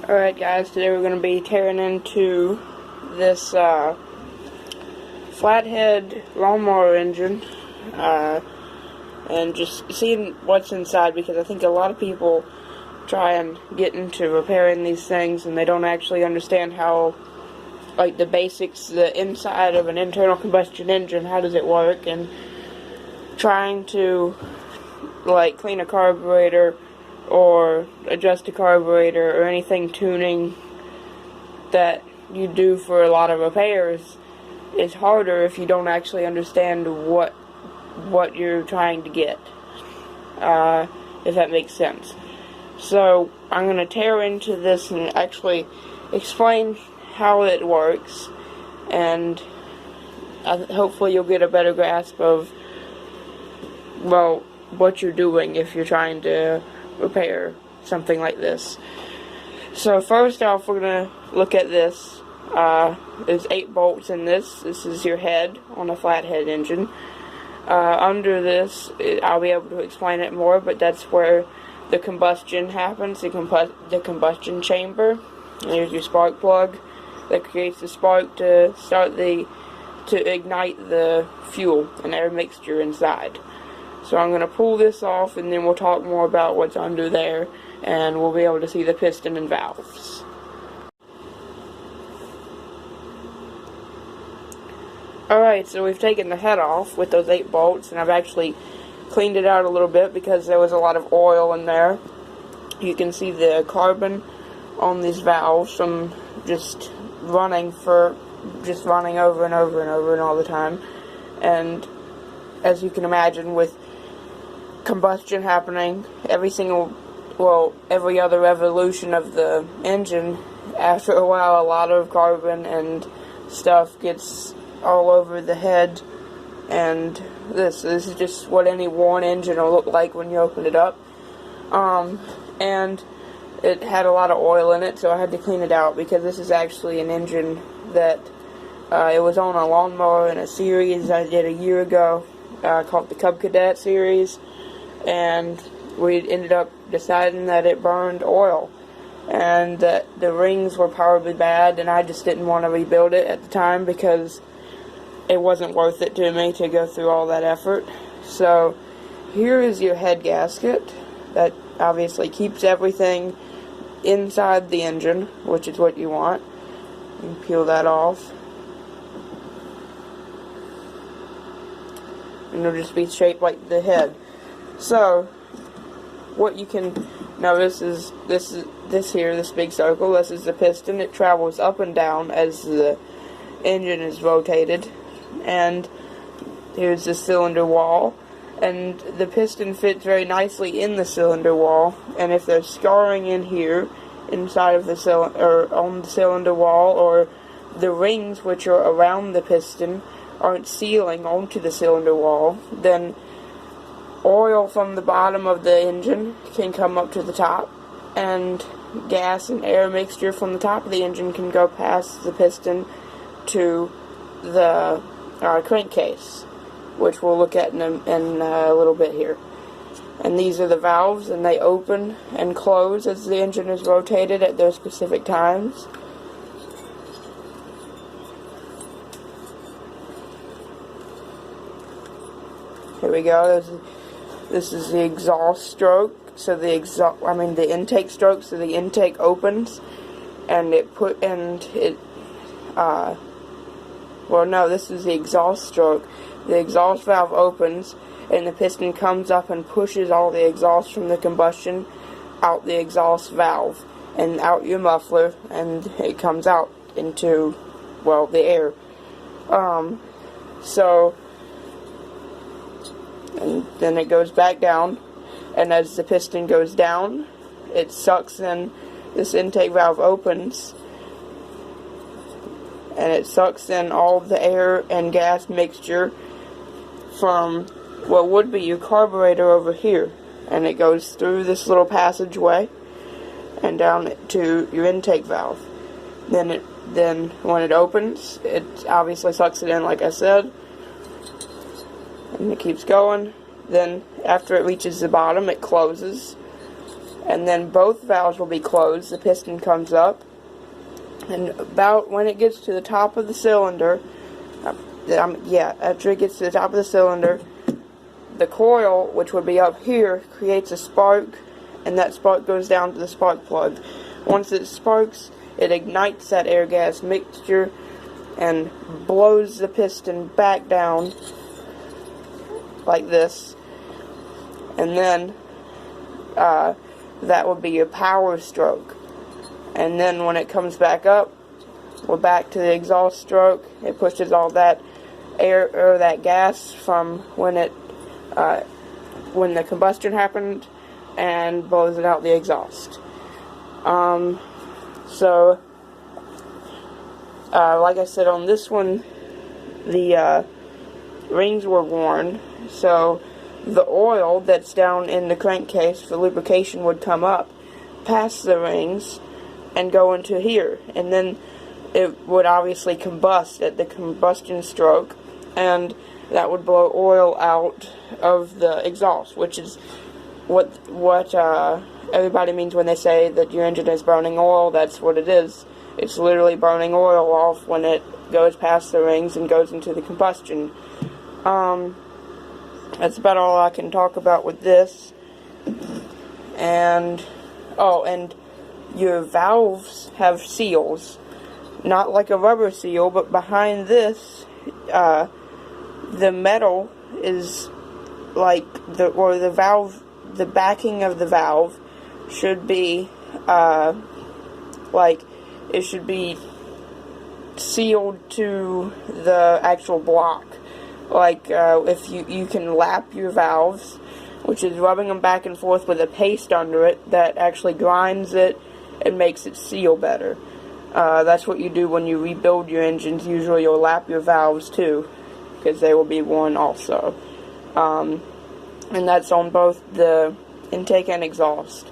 Alright guys, today we're going to be tearing into this flathead lawnmower engine and just seeing what's inside, because I think a lot of people try and get into repairing these things and they don't actually understand how, like, the basics, the inside of an internal combustion engine, how does it work, and trying to, like, clean a carburetor or adjust a carburetor or anything tuning that you do for a lot of repairs is harder if you don't actually understand what you're trying to get, if that makes sense. So I'm going to tear into this and actually explain how it works, and hopefully you'll get a better grasp of, well, what you're doing if you're trying to repair something like this. So first off, we're going to look at this. There's 8 bolts in this. This is your head on a flathead engine. Under this, I'll be able to explain it more, but that's where the combustion happens, the combustion chamber. There's your spark plug that creates the spark to ignite the fuel and air mixture inside. So I'm going to pull this off, and then we'll talk more about what's under there, and we'll be able to see the piston and valves. Alright, so we've taken the head off with those 8 bolts, and I've actually cleaned it out a little bit because there was a lot of oil in there. You can see the carbon on these valves from just running over and over and over and all the time. And as you can imagine, with combustion happening, every other revolution of the engine, after a while a lot of carbon and stuff gets all over the head, and this is just what any worn engine will look like when you open it up. And it had a lot of oil in it, so I had to clean it out, because this is actually an engine that it was on a lawnmower in a series I did a year ago called the Cub Cadet series, and we ended up deciding that it burned oil and that the rings were probably bad, and I just didn't want to rebuild it at the time because it wasn't worth it to me to go through all that effort. So here is your head gasket that obviously keeps everything inside the engine, which is what you want. You can peel that off, and it'll just be shaped like the head. So what you can notice is this big circle. This is the piston. It travels up and down as the engine is rotated. And here's the cylinder wall, and the piston fits very nicely in the cylinder wall. And if there's scarring in here inside of the cylinder, or on the cylinder wall, or the rings which are around the piston aren't sealing onto the cylinder wall, then oil from the bottom of the engine can come up to the top, and gas and air mixture from the top of the engine can go past the piston to the crankcase, which we'll look at in a little bit here. And these are the valves, and they open and close as the engine is rotated at those specific times. Here we go. This is the exhaust stroke. So the intake stroke. So the intake opens, and this is the exhaust stroke. The exhaust valve opens, and the piston comes up and pushes all the exhaust from the combustion out the exhaust valve and out your muffler, and it comes out into, well, the air. And then it goes back down, and as the piston goes down, it sucks in. This intake valve opens, and it sucks in all the air and gas mixture from what would be your carburetor over here, and it goes through this little passageway and down to your intake valve. Then when it opens, it obviously sucks it in, like I said, and it keeps going. Then after it reaches the bottom, it closes, and then both valves will be closed. The piston comes up, and about when it gets to the top of the cylinder, after it gets to the top of the cylinder, the coil, which would be up here, creates a spark, and that spark goes down to the spark plug. Once it sparks, it ignites that air gas mixture and blows the piston back down like this, and then that would be your power stroke. And then when it comes back up, we're back to the exhaust stroke. It pushes all that air or that gas from when the combustion happened and blows it out the exhaust. Like I said, on this one, the rings were worn, so the oil that's down in the crankcase for lubrication would come up past the rings and go into here, and then it would obviously combust at the combustion stroke, and that would blow oil out of the exhaust, which is what everybody means when they say that your engine is burning oil. That's what it is. It's literally burning oil off when it goes past the rings and goes into the combustion. That's about all I can talk about with this. And your valves have seals, not like a rubber seal, but behind this, the metal is like the backing of the valve should be it should be sealed to the actual block. If you can lap your valves, which is rubbing them back and forth with a paste under it that actually grinds it and makes it seal better. That's what you do when you rebuild your engines. Usually you'll lap your valves too, because they will be worn also. And that's on both the intake and exhaust.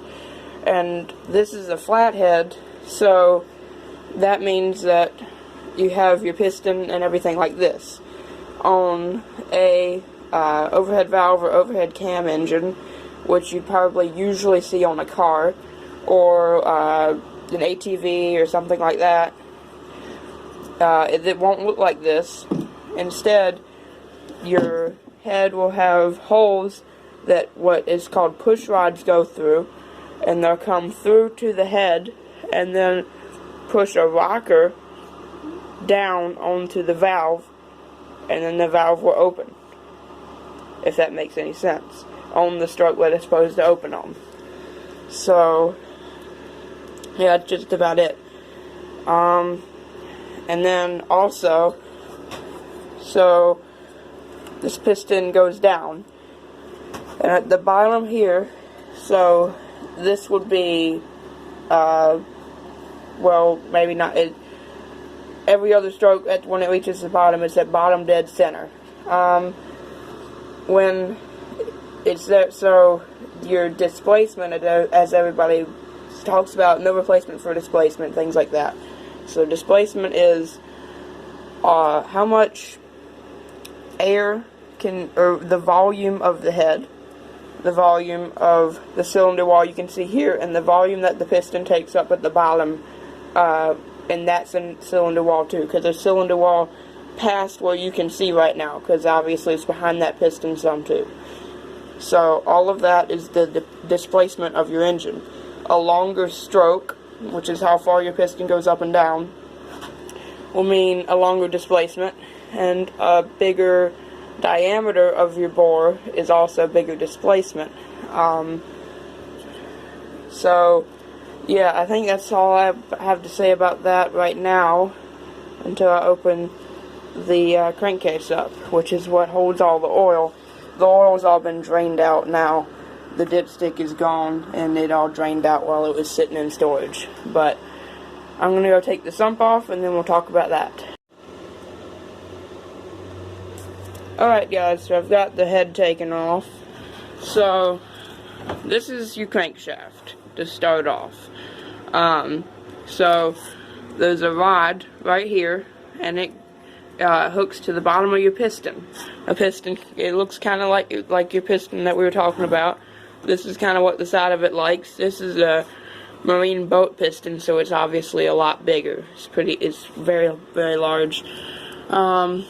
And this is a flathead, so that means that you have your piston and everything like this. On a overhead valve or overhead cam engine, which you probably usually see on a car or an ATV or something like that, it won't look like this. Instead, your head will have holes that what is called push rods go through, and they'll come through to the head and then push a rocker down onto the valve, and then the valve will open, if that makes any sense, on the stroke that it's supposed to open on. So yeah, that's just about it. And then also, so this piston goes down, and at the bottom here, so this would be well, maybe not. Every other stroke, when it reaches the bottom, it's at bottom dead center. When it's there, so your displacement, as everybody talks about, no replacement for displacement, things like that. So displacement is how much air or the volume of the head, the volume of the cylinder wall you can see here, and the volume that the piston takes up at the bottom, and that's in cylinder wall too, because there's cylinder wall past where you can see right now, because obviously it's behind that piston some too. So all of that is the displacement of your engine. A longer stroke, which is how far your piston goes up and down, will mean a longer displacement, and a bigger diameter of your bore is also bigger displacement. So yeah, I think that's all I have to say about that right now, until I open the crankcase up, which is what holds all the oil. The oil's all been drained out now. The dipstick is gone, and it all drained out while it was sitting in storage. But I'm going to go take the sump off, and then we'll talk about that. Alright guys, so I've got the head taken off. So, this is your crankshaft to start off. So, there's a rod right here, and it hooks to the bottom of your piston. A piston, it looks kind of like your piston that we were talking about, This is kind of what the side of it likes. This is a marine boat piston, so it's obviously a lot bigger. It's very, very large. By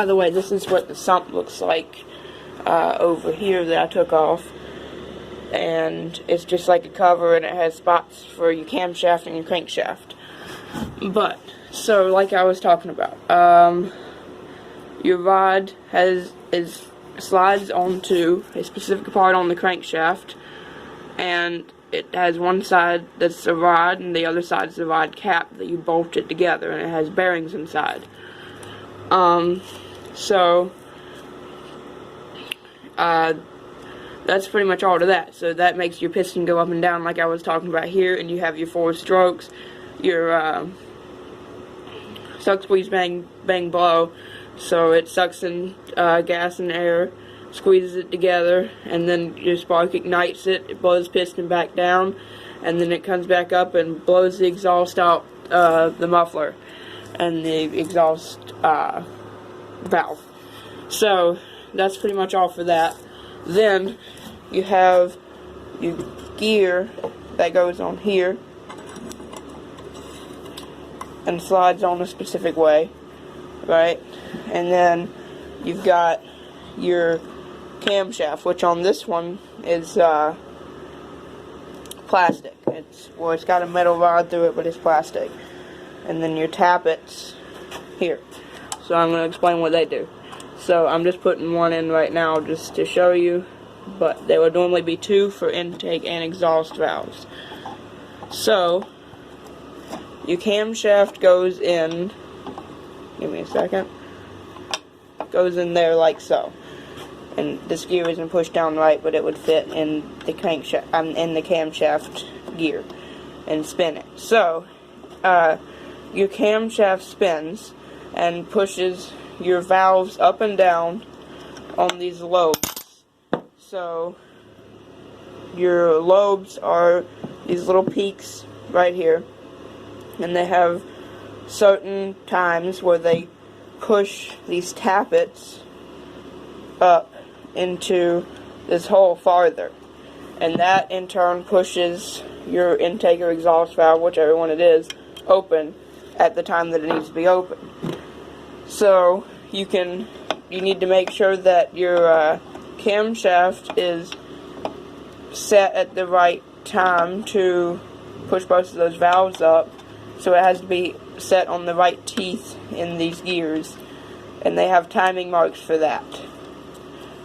the way, this is what the sump looks like over here that I took off. And it's just like a cover, and it has spots for your camshaft and your crankshaft. But, so like I was talking about, your rod slides onto a specific part on the crankshaft, and it has one side that's a rod, and the other side is the rod cap that you bolt it together, and it has bearings inside. That's pretty much all to that. So that makes your piston go up and down like I was talking about here, and you have your 4 strokes, your suck, squeeze, bang, bang, blow. So it sucks in gas and air, squeezes it together, and then your spark ignites it, it blows piston back down, and then it comes back up and blows the exhaust out the muffler and the exhaust valve. So that's pretty much all for that. Then you have your gear that goes on here and slides on a specific way, right? And then you've got your camshaft, which on this one is plastic. It's got a metal rod through it, but it's plastic. And then your tappets here. So I'm going to explain what they do. So I'm just putting one in right now just to show you, but there would normally be 2 for intake and exhaust valves. So your camshaft goes in, give me a second, goes in there like so. And this gear isn't pushed down right, but it would fit in the crankshaft, in the camshaft gear and spin it. So your camshaft spins and pushes your valves up and down on these lobes. So your lobes are these little peaks right here, and they have certain times where they push these tappets up into this hole farther, and that in turn pushes your intake or exhaust valve, whichever one it is, open at the time that it needs to be open. So you need to make sure that your camshaft is set at the right time to push both of those valves up. So it has to be set on the right teeth in these gears, and they have timing marks for that,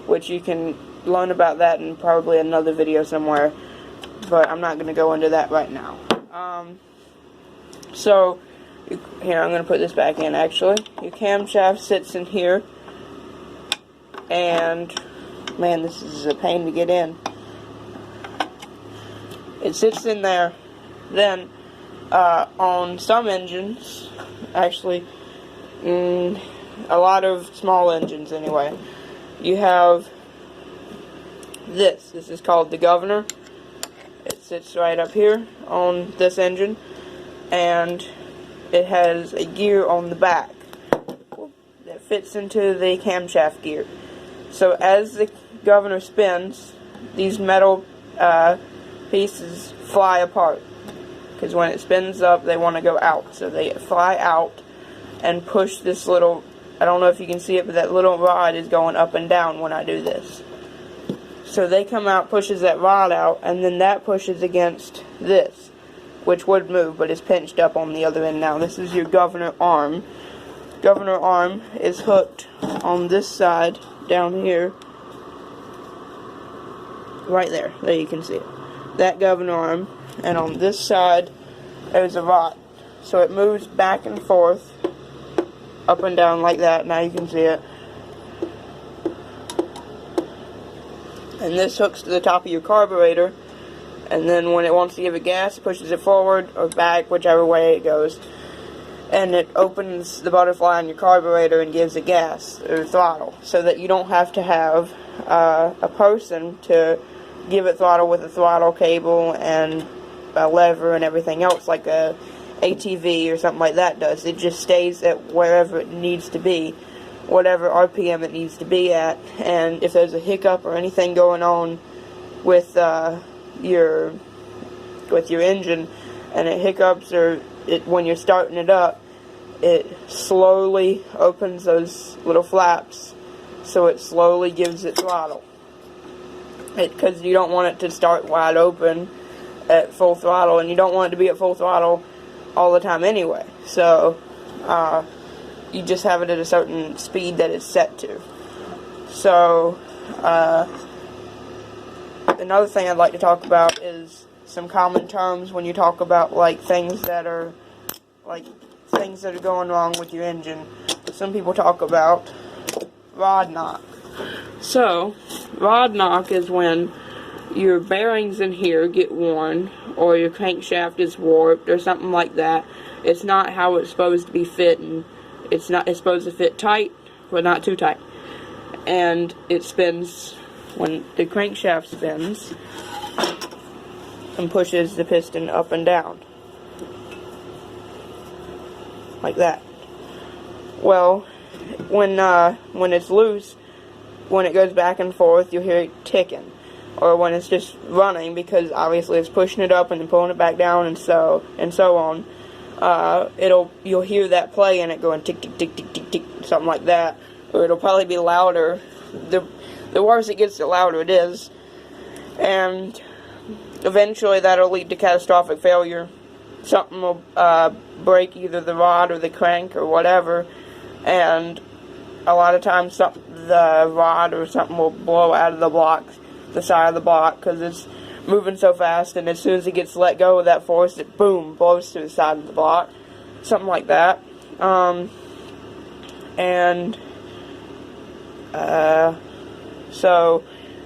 which you can learn about that in probably another video somewhere, but I'm not going to go into that right now. Here, I'm going to put this back in actually. Your camshaft sits in here, and man, this is a pain to get in. It sits in there. Then on some engines, actually a lot of small engines anyway, you have this is called the governor. It sits right up here on this engine, and it has a gear on the back that fits into the camshaft gear. So as the governor spins, these metal pieces fly apart, because when it spins up they want to go out, so they fly out and push this little, I don't know if you can see it, but that little rod is going up and down when I do this. So they come out, pushes that rod out, and then that pushes against this, which would move, but is pinched up on the other end now. This is your governor arm. Governor arm is hooked on this side down here. Right there. There you can see it. That governor arm. And on this side, there's a rod. So it moves back and forth, up and down like that. Now you can see it. And this hooks to the top of your carburetor, and then when it wants to give it gas, it pushes it forward or back, whichever way it goes, and it opens the butterfly on your carburetor and gives it gas or throttle, so that you don't have to have a person to give it throttle with a throttle cable and a lever and everything else like a ATV or something like that does. It just stays at wherever it needs to be whatever RPM it needs to be at. And if there's a hiccup or anything going on with your engine, and it hiccups, or when you're starting it up, it slowly opens those little flaps, so it slowly gives it throttle. Because you don't want it to start wide open at full throttle, and you don't want it to be at full throttle all the time anyway. So you just have it at a certain speed that it's set to. So another thing I'd like to talk about is some common terms when you talk about things that are going wrong with your engine. Some people talk about rod knock. So rod knock is when your bearings in here get worn, or your crankshaft is warped, or something like that. It's not how it's supposed to be fitting. It's supposed to fit tight, but not too tight. And it spins when the crankshaft spins and pushes the piston up and down. Like that. Well, when it's loose, when it goes back and forth, you'll hear it ticking. Or when it's just running, because obviously it's pushing it up and then pulling it back down, and so on. You'll hear that play and it going tick tick tick tick tick tick, something like that. Or it'll probably be louder. The worse it gets, the louder it is. And eventually that'll lead to catastrophic failure. Something will break either the rod or the crank or whatever, and a lot of times the rod or something will blow out of the side of the block, because it's moving so fast, and as soon as it gets let go of that force, it boom, blows to the side of the block. Something like that.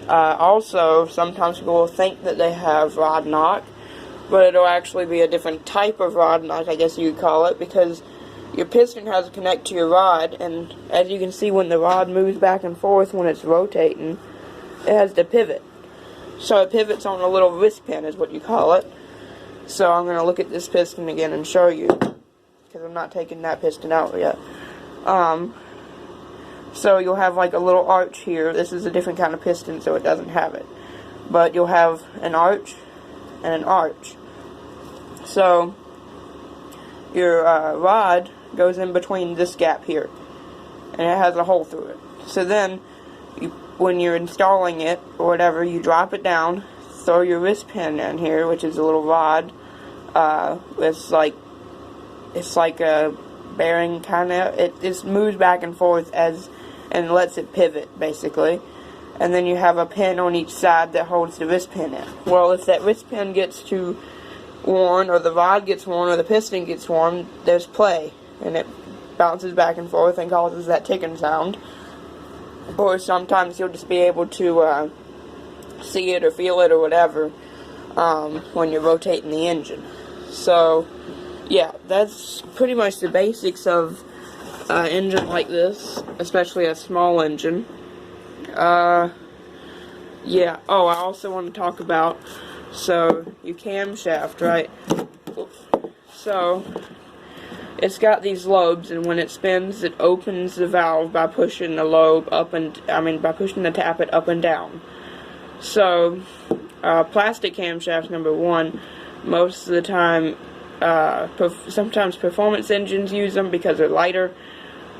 Also, sometimes people will think that they have rod knock, but it'll actually be a different type of rod knock, I guess you could call it, because your piston has to connect to your rod, and as you can see, when the rod moves back and forth when it's rotating, it has to pivot. So it pivots on a little wrist pin, is what you call it. So I'm going to look at this piston again and show you, because I'm not taking that piston out yet. So you'll have like a little arch here. This is a different kind of piston, so it doesn't have it. But you'll have an arch and an arch. So your rod goes in between this gap here, and it has a hole through it. So then, when you're installing it or whatever, you drop it down, throw your wrist pin in here, which is a little rod. It's like a bearing kind of. It just moves back and forth and lets it pivot, basically. And then you have a pin on each side that holds the wrist pin in. Well, if that wrist pin gets too worn, or the rod gets worn, or the piston gets worn, there's play, and it bounces back and forth and causes that ticking sound. Or sometimes you'll just be able to see it or feel it or whatever when you're rotating the engine. So, yeah, that's pretty much the basics of an engine like this, especially a small engine. Yeah, oh, I also want to talk about, so, your camshaft, right? Oops. So, it's got these lobes, and when it spins, it opens the valve by pushing the lobe by pushing the tappet up and down. So, plastic camshafts, number one, most of the time, sometimes performance engines use them because they're lighter,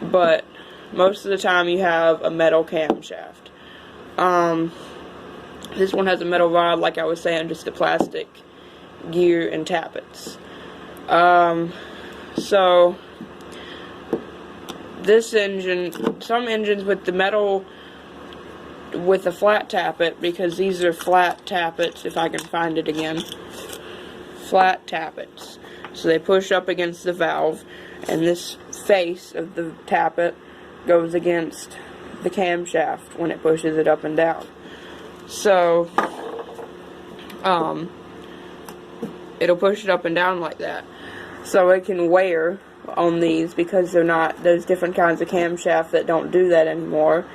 but most of the time you have a metal camshaft. This one has a metal rod, like I was saying, just a plastic gear and tappets. So, this engine, some engines with the metal, with the flat tappet, because these are flat tappets, if I can find it again, flat tappets. So they push up against the valve, and this face of the tappet goes against the camshaft when it pushes it up and down. So, it'll push it up and down like that. So it can wear on these, because there's different kinds of camshaft that don't do that anymore.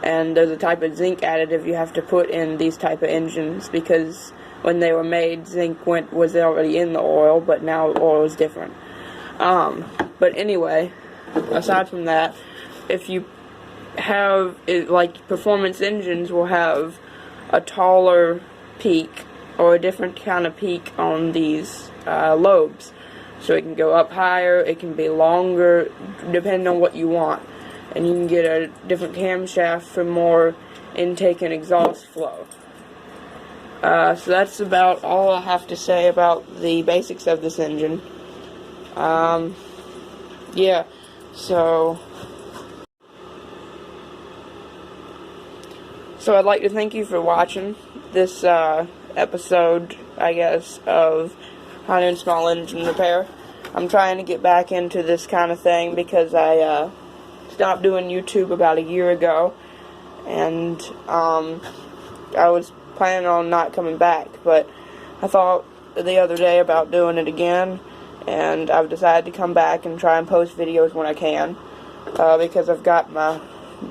And there's a type of zinc additive you have to put in these type of engines, because when they were made, zinc was already in the oil, but now oil is different. But anyway, aside from that, if you have it, like performance engines will have a taller peak or a different kind of peak on these lobes. So it can go up higher, it can be longer, depending on what you want. And you can get a different camshaft for more intake and exhaust flow. So that's about all I have to say about the basics of this engine. Yeah, so I'd like to thank you for watching this episode, I guess, of how to install engine repair. I'm trying to get back into this kind of thing because I stopped doing YouTube about a year ago, and I was planning on not coming back, but I thought the other day about doing it again, and I've decided to come back and try and post videos when I can, because I've got my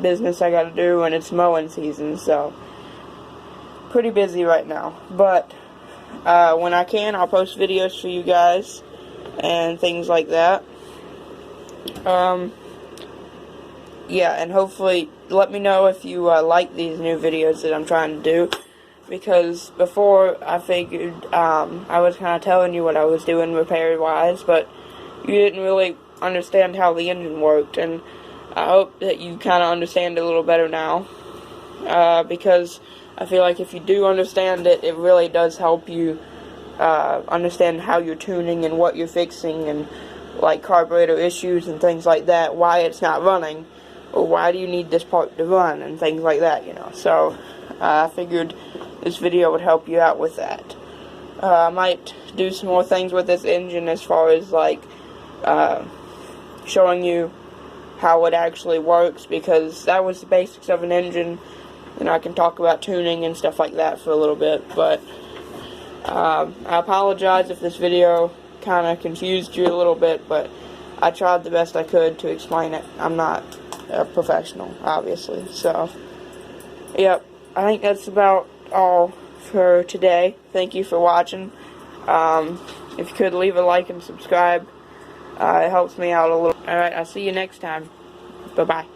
business I gotta do, and it's mowing season, so pretty busy right now. But when I can, I'll post videos for you guys and things like that. Yeah, and hopefully let me know if you like these new videos that I'm trying to do, because before I figured I was kind of telling you what I was doing repair wise, but you didn't really understand how the engine worked, and I hope that you kind of understand it a little better now, because I feel like if you do understand it, it really does help you understand how you're tuning and what you're fixing, and like carburetor issues and things like that, why it's not running, or why do you need this part to run, and things like that, you know. So I figured this video would help you out with that. I might do some more things with this engine as far as like showing you how it actually works, because that was the basics of an engine, and I can talk about tuning and stuff like that for a little bit. But I apologize if this video kind of confused you a little bit, but I tried the best I could to explain it. I'm not a professional, obviously. So yep, I think that's about all for today. Thank you for watching. If you could leave a like and subscribe, it helps me out a little. Alright, I'll see you next time. Bye-bye.